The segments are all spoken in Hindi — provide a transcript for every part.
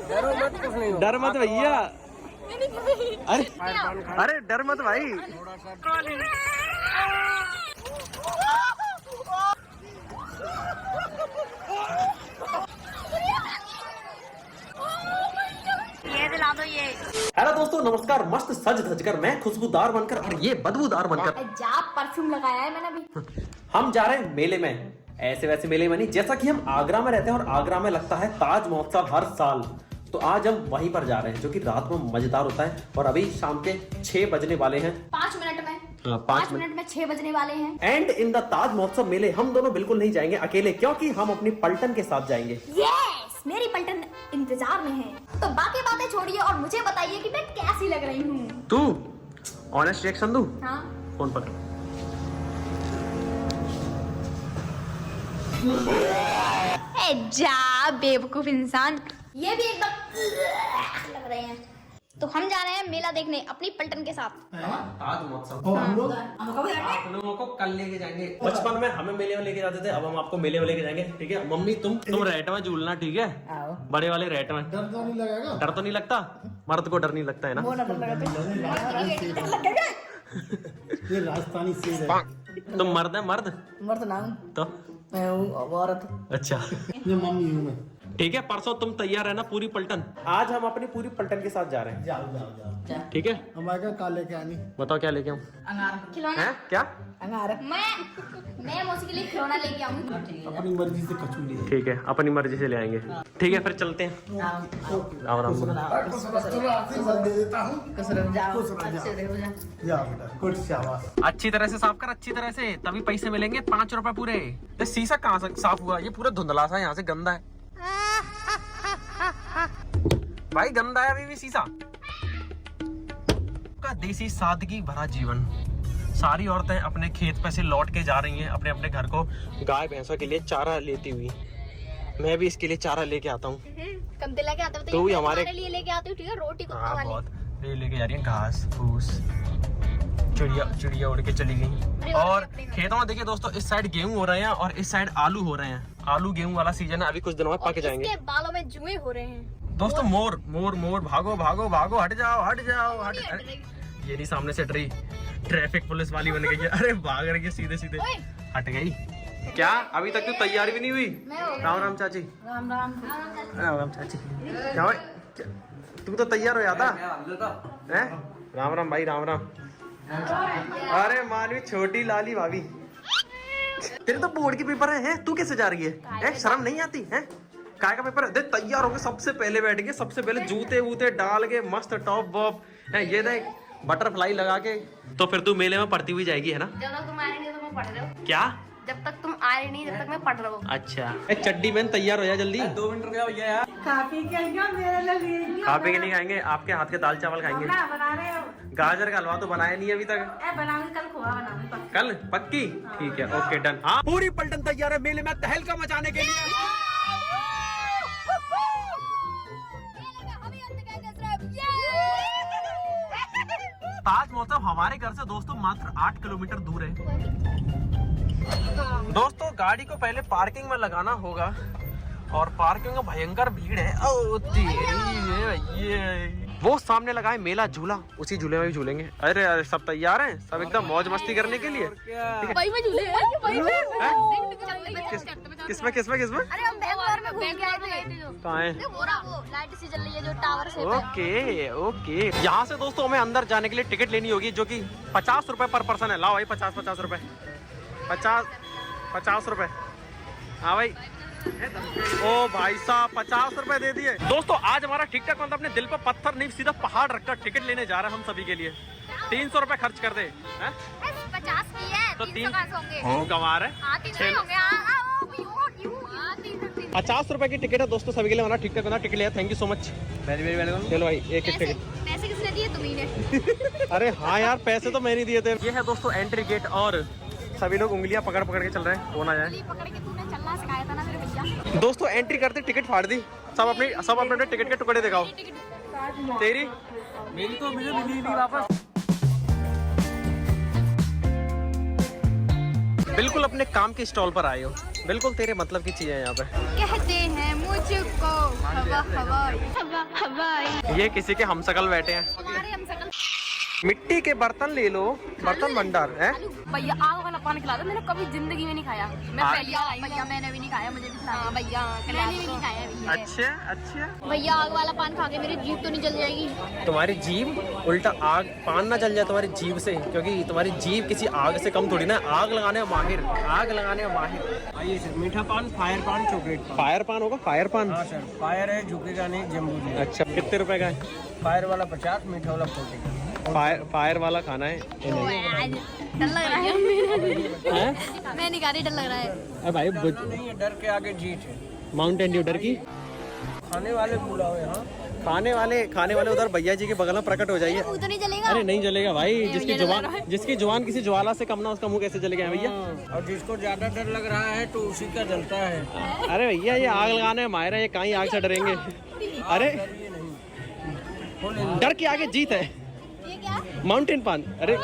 डर मत भैया। अरे डर मत भाई। ये दिला दो ये। हेलो दोस्तों, नमस्कार। मस्त सज धज कर मैं खुशबूदार बनकर और ये बदबूदार बनकर जा परफ्यूम लगाया है मैंने अभी। हम जा रहे हैं मेले में। ऐसे वैसे मेले में नहीं, जैसा कि हम आगरा में रहते हैं और आगरा में लगता है ताज महोत्सव हर साल। तो आज हम वहीं पर जा रहे हैं, जो कि रात में मजेदार होता है। और अभी शाम के 6 बजने वाले हैं। 5 मिनट में। 5 मिनट में 6 बजने वाले हैं। एंड इन द ताज महोत्सव मेले हम दोनों बिल्कुल नहीं जाएंगे अकेले, क्योंकि हम अपनी पलटन के साथ जाएंगे। यस, मेरी पलटन इंतजार में है। तो बाकी बातें छोड़िए और मुझे बताइए कि मैं कैसी लग रही हूँ। तू ऑनेस्ट रिएक्शन दू। हाँ, फोन पकड़। ए जा बेवकूफ इंसान। ये भी एकदम लग रहे हैं। तो हम जा रहे हैं मेला देखने अपनी पलटन के साथ। ताज महोत्सव आप लोगों को कल लेके जाएंगे। बचपन में हमें मेले में लेके जाते थे, अब हम आपको मेले में लेके जाएंगे। ठीक है मम्मी, तुम रेट में झूलना। ठीक है, बड़े वाले रेट में। डर तो नहीं लगेगा? डर तो नहीं लगता? मर्द को डर नहीं लगता है ना? ये राजस्थानी शेर है। तुम मर्द है? मर्द ना तो मैं हूँ औरत। अच्छा ये मम्मी हूँ मैं। ठीक है, परसों तुम तैयार है ना पूरी पलटन? आज हम अपनी पूरी पलटन के साथ जा रहे हैं। जाओ जाओ जाओ। ठीक है, हमारे का लेके आनी। बताओ क्या लेके आऊँ? अंगार खिलौना। हैं क्या? अंगार मैं मौसी के लिए खिलौना लेके आऊंगी। अपनी मर्जी से कछू ले। ठीक है, अपनी मर्जी से ले आएंगे। ठीक है, फिर चलते हैं। राम राम। दे देता हूँ। जाओ खुश रह, अच्छे देखो जा। जाओ बेटा, गुड शाबाश। अच्छी तरह से साफ कर, अच्छी तरह से, तभी पैसे मिलेंगे 5 रुपए पूरे। ये शीशा कहाँ से साफ हुआ? ये पूरा धुंधला सा यहाँ से गंदा है भाई, गंदा है अभी भी शीशा। का देसी सादगी भरा जीवन। सारी औरतें अपने खेत पे से लौट के जा रही हैं अपने अपने घर को गाय भैंसों के लिए चारा लेती हुई। मैं भी इसके लिए चारा लेके आता हूँ। कम दिला के आते हो तो ये हमारे लिए लेके आती हूँ। ठीक है, रोटी कुत्ता हाँ वाली। बहुत ये लेके जा रही है घास फूस। चिड़िया उड़ के चली गई। और खेतों में देखिए दोस्तों, इस साइड गेहूं हो रहे हैं और इस साइड आलू हो रहे हैं। आलू गेहूं वाला सीजन है, अभी कुछ दिनों में पक जाएंगे। इसके बालों में जुए हो रहे हैं दोस्तों। मोर मोर मोर, भागो भागो भागो, हट जाओ हट जाओ हट। ये नहीं सामने से डरी, ट्रैफिक पुलिस वाली बन गई है। अरे भाग रही है सीधे सीधे, हट गई क्या? अभी तक तो तैयार भी नहीं हुई। राम राम चाची। राम राम। राम राम चाची। क्या भाई, तू तो तैयार हो जाता है? राम राम भाई, राम राम। अरे मानवी, छोटी लाली भाभी, तेरे तो बोर्ड के पेपर हैं, तू कैसे जा रही है? शर्म नहीं आती है? काय का पेपर है? देख तैयार होके सबसे पहले बैठ के, सबसे पहले जूते वूते डाल के मस्त टॉप वॉप है, ये देख बटरफ्लाई लगा के। तो फिर तू मेले में पढ़ती हुई जाएगी है ना? जब तक तुम आए नहीं तो मैं पढ़ रहा हूँ। क्या? जब तक तुम आए नहीं जब तक मैं पढ़ रहा हूँ। अच्छा चड्डी बहन, तैयार हो जा जल्दी। 2 मिनट रुक जाओ भैया यार। काफी क्या मेरे लिए खा पी के नहीं खाएंगे, आपके हाथ के दाल चावल खाएंगे। बना रहे हो? गाजर का हलवा तो बनाया नहीं अभी तक। बनाऊंगी कल, खोआ बनाऊंगी। कल पक्की? ठीक है, ओके डन। हाँ, पूरी पलटन तैयार है मेले में तहलका मचाने के लिए। ताज महोत्सव हमारे घर से दोस्तों मात्र 8 किलोमीटर दूर है। दोस्तों गाड़ी को पहले पार्किंग में लगाना होगा और पार्किंग में भयंकर भीड़ है। ओ तेरी ये वो सामने लगा है मेला झूला, उसी झूले में भी झूलेंगे। अरे अरे सब तैयार हैं, सब एकदम मौज मस्ती करने के लिए। वही में झूले हैं, वही में। किसमें किसमें किसमें? अरे हम बैंगलोर में घूम के आए थे। कहाँ है? वो लाइट सी जल रही है जो टावर से। Okay okay. यहाँ से दोस्तों हमें अंदर जाने के लिए टिकट लेनी होगी, जो कि 50 रुपए पर पर्सन है। लाओ भाई, 50 रुपए, 50 रुपए। हाँ भाई, ओ भाई साहब 50 रुपए दे दिए। दोस्तों आज हमारा ठीक ठाक मतलब अपने दिल पर पत्थर नहीं सीधा पहाड़ रखकर टिकट लेने जा रहे हैं हम सभी के लिए। 300 रुपए खर्च कर दे। 50 की है तो 300 होंगे। गंवार है। 50 रुपए की टिकट है दोस्तों सभी के लिए। हमारा ठीक ठाक ठीक लिया। Thank you so much, very very welcome. चलो भाई, एक टिकट। पैसे किसने दिए? तुम्ही ने। अरे हाँ यार, पैसे तो मैं नहीं दिए थे। ये है दोस्तों एंट्री गेट और सभी लोग उंगलियां पकड़ पकड़ के चल रहे हैं, कौन आ जाए। पकड़ के तूने चलना सिखाया था ना मेरे भैया। दोस्तों एंट्री करते टिकट फाड़ दी, सब अपने टिकट के टुकड़े दिखाओ। तेरी मेरी तो मुझे मिली नहीं वापस। बिल्कुल अपने काम के स्टॉल पर आए हो, बिल्कुल तेरे मतलब की चीजें यहाँ पे। कहते हैं मुझको हवा हवाई ये किसी के हमशक्ल बैठे हैं। हमारे हम सकल मिट्टी के बर्तन ले लो, बर्तन भंडार है। भैया आग वाला पान खिला दो, मैंने कभी जिंदगी में नहीं खाया। मैं पहली बार आई हूं। भैया मैंने भी नहीं खाया, मुझे भी खिला दो। भैया मैंने भी नहीं खाया भैया। अच्छा अच्छा। भैया आग वाला पान खा के मेरी जीभ तो नहीं जल जाएगी? तुम्हारी जीभ उल्टा आग, पान ना जल जाए तुम्हारी जीभ से, क्योंकि तुम्हारी जीभ किसी आग से कम थोड़ी ना। आग लगाने में माहिर, आग लगाने में माहिर। आइए सर, मीठा पान, फायर पान, चॉकलेट पान। फायर पान होगा? फायर पान? हाँ सर, फायर है, झुकेगा नहीं, जम्बू जी। अच्छा, कितने रुपए का है? फायर वाला 50, मीठा वाला 40। फायर वाला खाना है। डर लग रहा है। मैं नहीं खा रही, डर लग रहा है। अरे भाई नहीं है, डर के आगे जीत है। माउंटेन ड्यू डर की। खाने वाले बुलाओ यहाँ। खाने वाले उधर भैया जी के बगल में प्रकट हो जाइए। मुंह तो नहीं जलेगा? अरे नहीं जलेगा भाई, जिसकी भैया जुबान डर रहा है। जिसकी जुबान किसी ज्वाला से कम ना, उसका मुंह कैसे जलेगा भैया? और जिसको ज्यादा डर लग रहा है तो उसी का जलता है। अरे भैया ये आग लगाने में माहिर है, ये कहीं आग से डरेंगे? अरे डरिए नहीं। डर के आगे जीत है। ये क्या? माउंटेन पान। अरे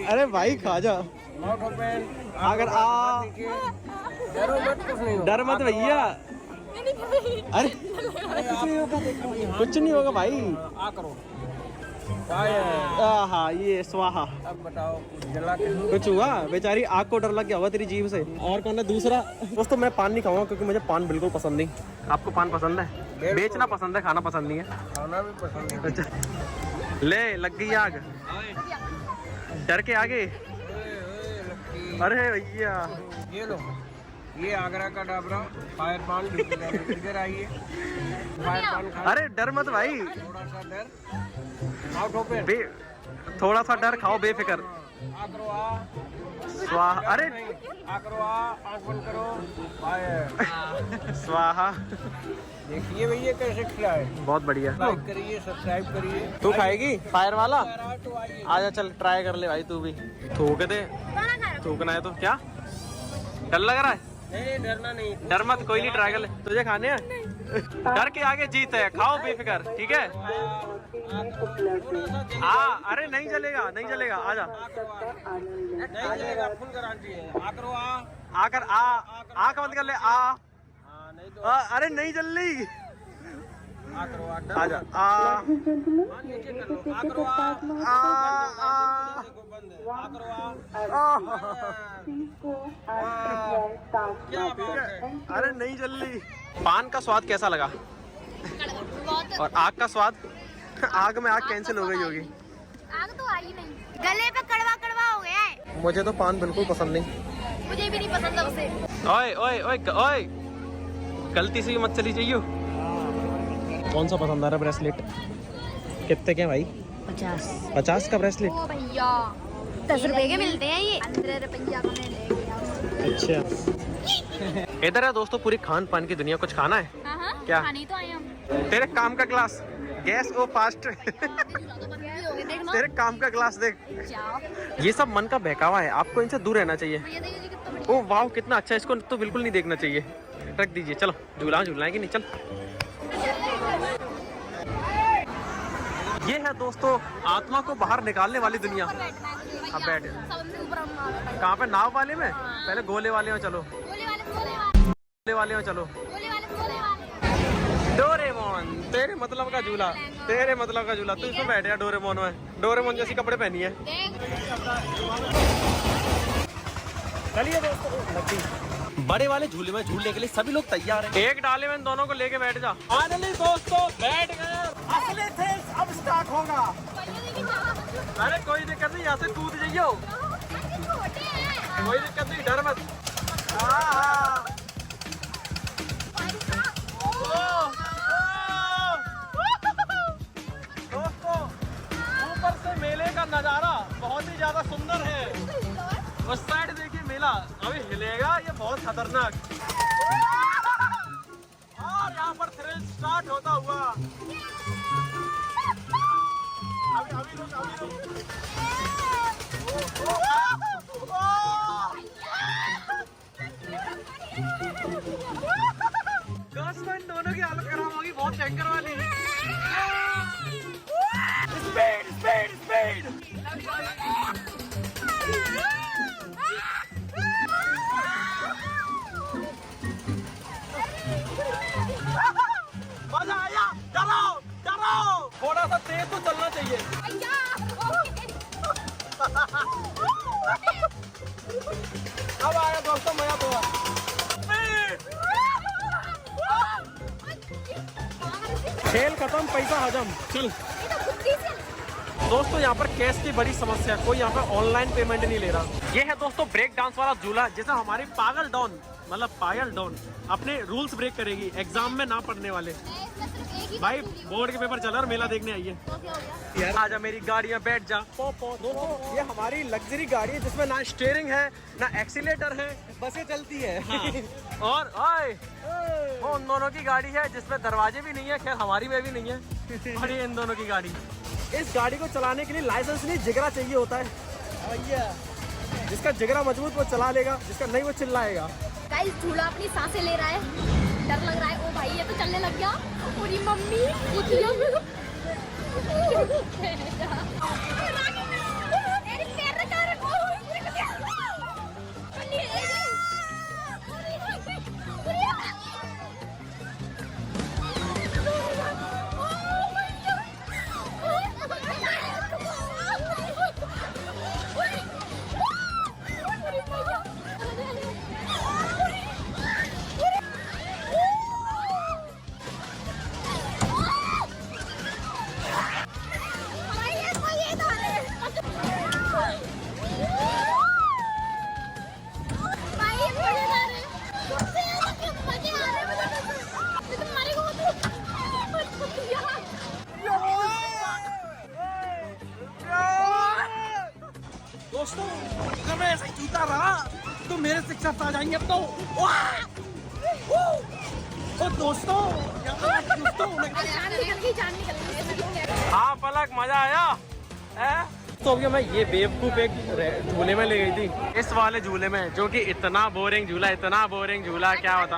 अरे भाई खा जा। Mouth open. अगर आ डरो मत, कुछ नहीं होगा। डर मत भैया। अरे कुछ नहीं होगा भाई। आ करो। फायर। हाँ ये स्वाहा। अब बताओ, कुछ जला के कुछ हुआ? बेचारी आग को डर लग गया होगा तेरी जीभ से। और कौन है दूसरा? दोस्तों मैं पान नहीं खाऊंगा क्योंकि मुझे पान बिल्कुल पसंद नहीं। आपको पान पसंद है? बेचना पसंद है, खाना पसंद नहीं है। खाना भी पसंद है। अच्छा ले, लग गई आग डर के आगे। अरे भैया ये लो, ये आगरा का डाबरा फायर पान। इधर आइए, फायर पान खा। अरे डर मत भाई, थोड़ा सा डर। Out open. थोड़ा सा डर खाओ बेफिक्र। आ करो, आ। स्वाहा। अरे आ करो, आ। आँख बंद करो। फायर। स्वाहा। देखिए भैया कैसे खिलाए। बहुत बढ़िया। लाइक करिए, सब्सक्राइब करिए। तू खाएगी फायर वाला? तो आइए। आजा चल ट्राई कर ले भाई, तू भी थूक दे। थूकना है तो क्या डर लग रहा है? नहीं, डरना नहीं। डर मत, कोई नहीं, ट्राई कर ले। तुझे खाने हैं? डर के आगे जीत है, खाओ बेफिक्र, ठीक है? अरे नहीं चलेगा, नहीं चलेगा, आजा। नहीं चलेगा, फुल गारंटी है। आ करो, आ। आकर आँख बंद कर ले। नहीं तो अरे नहीं चल रही। आ करो, आजा। नीचे कर लो। आ करो, आ। देखो बंद है। आ करो, आ। क्या बात है। अरे नहीं चल रही। पान का स्वाद कैसा लगा? और आग का स्वाद? आग में आग कैंसिल हो गई होगी। आग तो आई नहीं, गले पे कड़वा कड़वा हो गया है। मुझे तो पान बिल्कुल पसंद नहीं। मुझे भी नहीं पसंद है उसे। ओए ओए ओए ओए, गलती से भी मत चली जाइयो। कौन सा पसंद आ रहा है ब्रेसलेट? कितने के हैं भाई? 50 का ब्रेसलेट। ओ भैया 10 रुपए के मिलते हैं ये। 15 रुपया का मैं ले गया। अच्छा इधर है दोस्तों, पूरी खान पान की दुनिया। कुछ खाना है हाँ, क्या? खाने तो आए हम। तेरे काम का ग्लास, गैस ओ फास्ट। देखना तेरे काम का ग्लास देख। जाओ। ये सब मन का बहकावा है, आपको इनसे दूर रहना चाहिए। भैया देखिए कितना बढ़िया। ओ वाह कितना अच्छा है, इसको तो बिल्कुल नहीं देखना चाहिए। रख दीजिए, चलो झूला है कि नहीं? चल ये है दोस्तों आत्मा को बाहर निकालने वाली दुनिया। अब बैठ। कहाँ पे? नाव वाले में? पहले गोले वाले में चलो। गोले वाले में चलो। डोरेमोन, तेरे मतलब का झूला, तेरे मतलब का झूला। तू इसमें बैठ जा डोरेमोन में। डोरेमोन जैसी कपड़े पहनी है। चलिए दोस्तों, बड़े वाले झूले में झूलने के लिए सभी लोग तैयार हैं। एक डाले में इन दोनों को लेके बैठ जा। फाइनली दोस्तों बैठ गए। असली थ्रिल अब स्टार्ट होगा। अरे कोई दिक्कत नहीं, यहाँ से कूद जाइयो। कोई दिक्कत नहीं, डर मत। दोस्तों ऊपर से मेले का नजारा बहुत ही ज्यादा सुंदर है। उस साइड देखिए मेला अभी हिलेगा, ये बहुत खतरनाक। और यहाँ पर थ्रिल स्टार्ट होता हुआ। अभी रुक। दोनों की हालत खराब होगी, बहुत भयंकर वाली। स्पीड। ये तो चलना चाहिए। अब आया दोस्तों मजा बहुत। खेल खत्म, पैसा हजम। चल दोस्तों, यहाँ पर कैश की बड़ी समस्या है, कोई यहाँ पर ऑनलाइन पेमेंट नहीं ले रहा। ये है दोस्तों ब्रेक डांस वाला झूला, जैसे हमारी पागल डॉन मतलब पायल डॉन अपने रूल्स ब्रेक करेगी एग्जाम में ना पढ़ने वाले। भाई बोर्ड के पेपर चल रहा और मेला देखने आइए। आजा मेरी गाड़ियाँ, बैठ जा। दोस्तों ये हमारी लग्जरी गाड़ी है जिसमें ना स्टीयरिंग है ना एक्सीलेटर है, बसें चलती है। हाँ। और वो उन दोनों की गाड़ी है जिसमें दरवाजे भी नहीं है, खैर हमारी में भी नहीं है। और ये इन दोनों की गाड़ी। इस गाड़ी को चलाने के लिए लाइसेंस नहीं, जिगरा चाहिए होता है। जिसका जिगरा मजबूत वो चला लेगा, जिसका नहीं वो चिल्लाएगा। गाइस झूला अपनी सांसें ले रहा है, डर लग रहा है। ओ भाई ये तो चलने लग गया। पूरी मम्मी दोस्तों अगर मैं ऐसे ही जूता रहा तो मेरे शिक्षक आ जाएंगे अब तो। ओ दोस्तों हाँ पलक, मजा आया। तो अभी मैं ये बेवकूफ एक झूले में ले गई थी, इस वाले झूले में, जो कि इतना बोरिंग झूला क्या होता।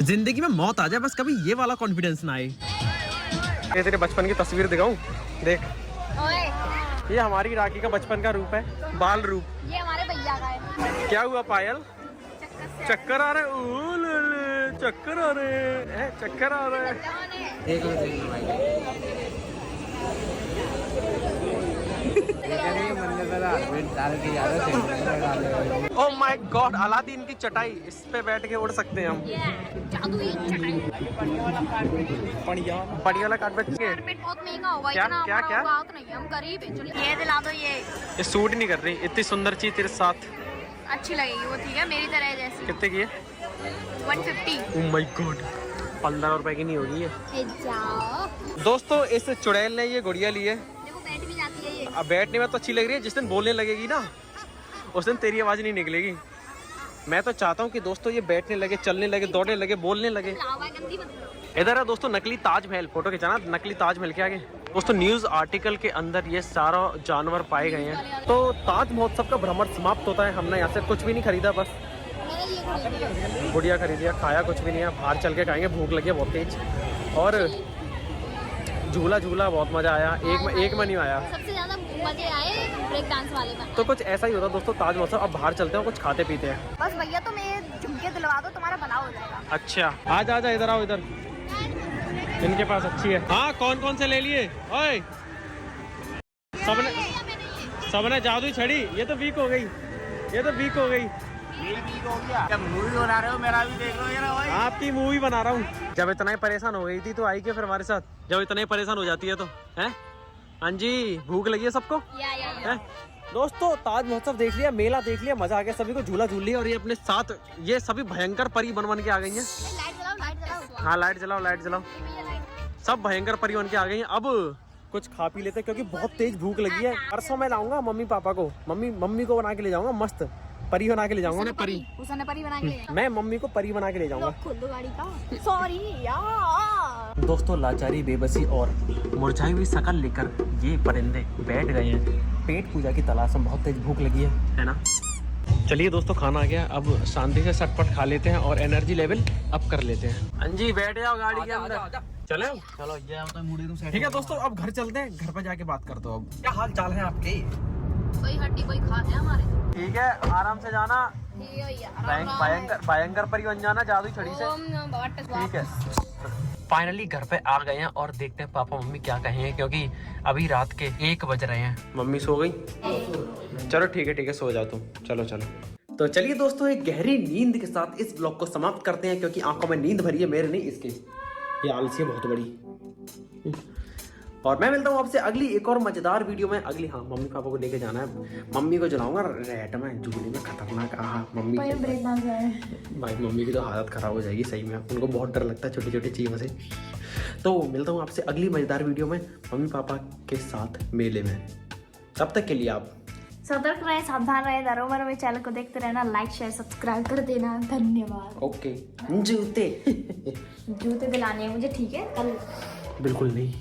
जिंदगी में मौत आ जाए बस कभी ये वाला कॉन्फिडेंस ना आए। ये तेरे बचपन की तस्वीर दिखाऊं, देख। ये हमारी राखी का बचपन का रूप है, बाल रूप। ये हमारे भैया का है। क्या हुआ पायल? चक्कर आ रहे, चक्कर आ रहे, चक्कर आ रहे। देख लो भाई। ओह माय गॉड, अलादीन की चटाई, इस पे बैठ के उड़ सकते हैं हम। पड़ी वाला कारपेट बहुत महंगा होगा। क्या इतना क्या क्या? तो नहीं, हम गरीब हैं। चलो ये दिला दो। ये सूट नहीं कर रही, इतनी सुंदर चीज तेरे साथ अच्छी लगेगी वो, ठीक है मेरी तरह है जैसी। कितने की है? 150। ओह माय गॉड, 15 रुपए की नहीं होगी ये। जाओ दोस्तों इस चुड़ैल ने ये गुड़िया ली है। देखो बैठ भी जाती है ये। अब बैठने में तो अच्छी लग रही है, जिस दिन बोलने लगेगी ना उस दिन तेरी आवाज नहीं निकलेगी। मैं तो चाहता हूँ कि दोस्तों ये बैठने लगे, चलने लगे, दौड़ने लगे, बोलने लगे। इधर है दोस्तों नकली ताजमहल, फोटो खिंचाना नकली ताजमहल के आगे। दोस्तों न्यूज आर्टिकल के अंदर ये सारा जानवर पाए गए हैं। तो ताज महोत्सव का भ्रमण समाप्त होता है। हमने यहाँ से कुछ भी नहीं खरीदा, बस गुड़िया खरीदी है, खाया कुछ भी नहीं है। बाहर चल के खाएंगे, भूख लगी है बहुत तेज। और झूला बहुत मजा आया। एक में नहीं आया, सबसे ज्यादा मजे आए ब्रेक डांस वाले में। तो कुछ ऐसा ही होता दोस्तों ताज महोत्सव। अब बाहर चलते हैं, कुछ खाते पीते हैं। बस भैया तो मैं झुमके दिलवा दो, तुम्हारा भला हो जाएगा। अच्छा आजा इधर आओ, इधर इनके पास अच्छी है। हाँ कौन कौन से ले लिए? ओए सबने जादू छड़ी, ये तो वीक हो गई। मूवी बना रहे हो, मेरा भी देख लो यार भाई। आपकी मूवी बना रहा हूँ। जब इतना ही परेशान हो गई थी तो आई क्यों फिर हमारे साथ? जब इतना ही परेशान हो जाती है तो हैं? हाँ जी, भूख लगी है सबको। हैं? दोस्तों ताज महोत्सव देख लिया, मेला देख लिया, मजा आ गया, सभी को झूला झूल लिया। और ये अपने साथ ये सभी भयंकर परी बन के आ गई हैं। हाँ लाइट जलाओ। सब भयंकर परी बन के आ गई हैं। अब कुछ खा पी लेते क्योंकि बहुत तेज भूख लगी है। परसों मैं लाऊंगा मम्मी पापा को, मम्मी को बना के ले जाऊंगा, मस्त परी बना के ले जाऊंगा। परी बना के ले मैं मम्मी को परी बना के ले जाऊंगा। खुद गाड़ी का सॉरी यार। दोस्तों लाचारी, बेबसी और मुरझाई हुई शकल लेकर ये परिंदे बैठ गए हैं पेट पूजा की तलाश में। बहुत तेज भूख लगी है ना। चलिए दोस्तों खाना आ गया, अब शांति से चटपट खा लेते हैं और एनर्जी लेवल अप कर लेते हैं। हाँ जी बैठ जाओ गाड़ी के अंदर। चलो ठीक है दोस्तों, अब घर चलते हैं, घर पे जाके बात करते हो। अब क्या हाल चाल है आपके? कोई हड्डी कोई खाते हैं हमारे। ठीक है आराम से जाना, भयंकर परी बन जाना जादू छड़ी से। ठीक है। फाइनली घर पे आ गए हैं और देखते हैं पापा मम्मी क्या कहेंगे, क्योंकि अभी रात के 1 बज रहे हैं। मम्मी सो गई? चलो ठीक है सो जाओ तुम। चलो तो चलिए दोस्तों, एक गहरी नींद के साथ इस ब्लॉग को समाप्त करते हैं, क्योंकि आंखों में नींद भरी है, मेरे नहीं इसके। ये आलसी है बहुत बड़ी। और मैं मिलता हूँ आपसे अगली एक और मजेदार वीडियो में। अगली हाँ, मम्मी पापा को लेके जाना है। मम्मी को जलाऊंगा रेट में झूले में, खतरनाक। मम्मी भाई मम्मी की तो हालत खराब हो जाएगी सही में, उनको बहुत डर लगता है छोटी छोटी चीज़ों से। तो मिलता हूँ आपसे अगली मजेदार वीडियो में मम्मी पापा के साथ मेले में। तब तक के लिए आप सतर्क रहे, सावधान रहे, दरोमर में चैनल को देखते रहना, लाइक शेयर सब्सक्राइब कर देना। धन्यवाद। ओके। जूते जूते दिलाने हैं मुझे, ठीक है? कल बिल्कुल नहीं।